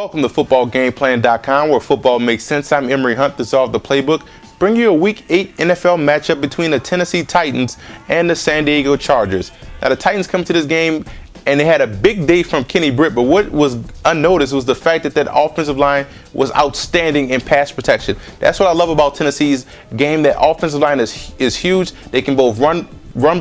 Welcome to footballgameplan.com, where football makes sense. I'm Emory Hunt, Dissolve the Playbook. Bring you a Week 8 NFL matchup between the Tennessee Titans and the San Diego Chargers. Now, the Titans come to this game, and they had a big day from Kenny Britt, but what was unnoticed was the fact that that offensive line was outstanding in pass protection. That's what I love about Tennessee's game. That offensive line is huge. They can both run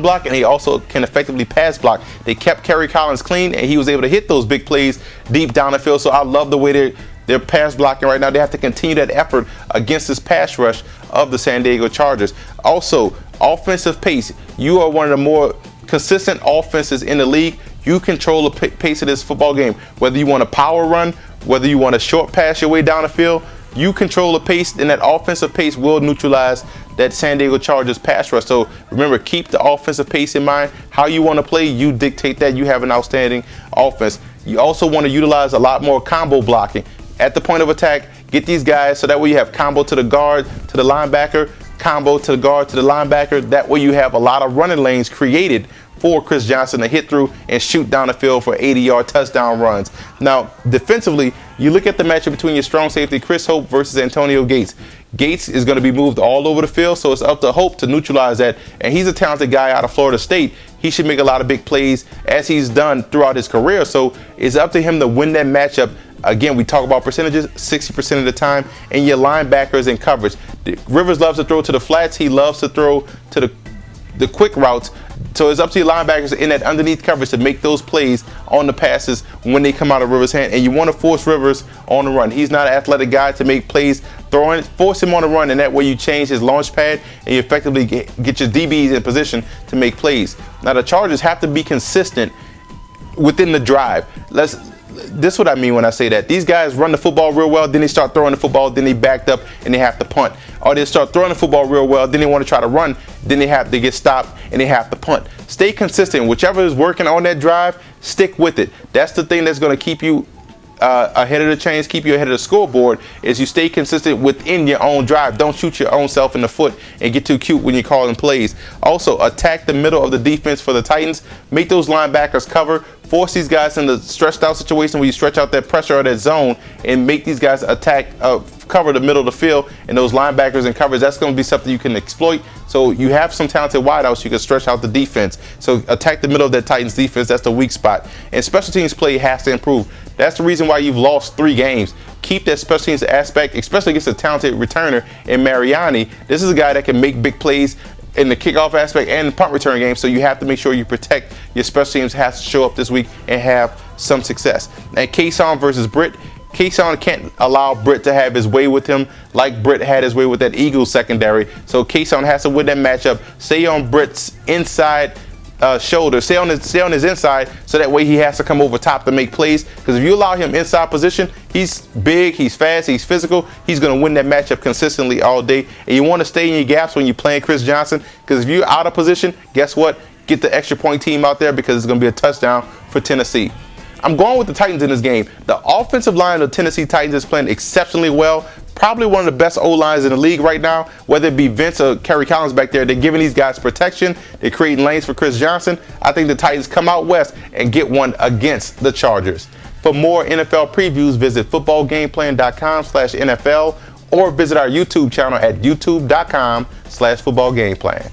block, and he also can effectively pass block. They kept Kerry Collins clean, and he was able to hit those big plays deep down the field. So I love the way they're pass blocking right now. They have to continue that effort against this pass rush of the San Diego Chargers. Also, offensive pace. You are one of the more consistent offenses in the league. You control the pace of this football game. Whether you want a power run, whether you want to short pass your way down the field, you control the pace, and that offensive pace will neutralize that San Diego Chargers pass rush. So remember, keep the offensive pace in mind. How you want to play, you dictate that. You have an outstanding offense. You also want to utilize a lot more combo blocking. At the point of attack, get these guys so that way you have combo to the guard, to the linebacker, combo to the guard, to the linebacker. That way you have a lot of running lanes created for Chris Johnson to hit through and shoot down the field for 80-yard touchdown runs. Now, defensively, you look at the matchup between your strong safety, Chris Hope, versus Antonio Gates. Gates is going to be moved all over the field, so it's up to Hope to neutralize that. And he's a talented guy out of Florida State. He should make a lot of big plays as he's done throughout his career. So it's up to him to win that matchup. Again, we talk about percentages, 60% of the time, and your linebackers in coverage. Rivers loves to throw to the flats. He loves to throw to the quick routes. So it's up to your linebackers in that underneath coverage to make those plays on the passes when they come out of Rivers' hand. And you want to force Rivers on the run. He's not an athletic guy to make plays. Force him on the run, and that way you change his launch pad and you effectively get your DBs in position to make plays. Now, the Chargers have to be consistent within the drive. This is what I mean when I say that. These guys run the football real well, then they start throwing the football, then they backed up and they have to punt. Or they start throwing the football real well, then they want to try to run, then they get stopped and they have to punt. Stay consistent. Whichever is working on that drive, stick with it. That's the thing that's going to keep you ahead of the chains, keep you ahead of the scoreboard, is you stay consistent within your own drive. Don't shoot your own self in the foot and get too cute when you're calling plays. Also, attack the middle of the defense for the Titans. Make those linebackers cover. Force these guys in the stretched out situation where you stretch out that pressure or that zone and make these guys cover the middle of the field, and those linebackers in coverage. That's going to be something you can exploit. So you have some talented wideouts, you can stretch out the defense. So attack the middle of that Titans defense. That's the weak spot. And special teams play has to improve. That's the reason why you've lost 3 games. Keep that special teams aspect, especially against a talented returner in Mariani. This is a guy that can make big plays in the kickoff aspect and the punt return game. So you have to make sure you protect your special teams. Has to show up this week and have some success. And Kason versus Britt. Kason can't allow Britt to have his way with him like Britt had his way with that Eagles secondary. So Kason has to win that matchup. Stay on Britt's inside shoulder. Stay on his inside, so that way he has to come over top to make plays. Because if you allow him inside position, he's big, he's fast, he's physical. He's going to win that matchup consistently all day. And you want to stay in your gaps when you're playing Chris Johnson. Because if you're out of position, guess what? Get the extra point team out there, because it's going to be a touchdown for Tennessee. I'm going with the Titans in this game. The offensive line of the Tennessee Titans is playing exceptionally well. Probably one of the best O-lines in the league right now, whether it be Vince or Kerry Collins back there. They're giving these guys protection. They're creating lanes for Chris Johnson. I think the Titans come out west and get one against the Chargers. For more NFL previews, visit footballgameplan.com/NFL or visit our YouTube channel at youtube.com/footballgameplan.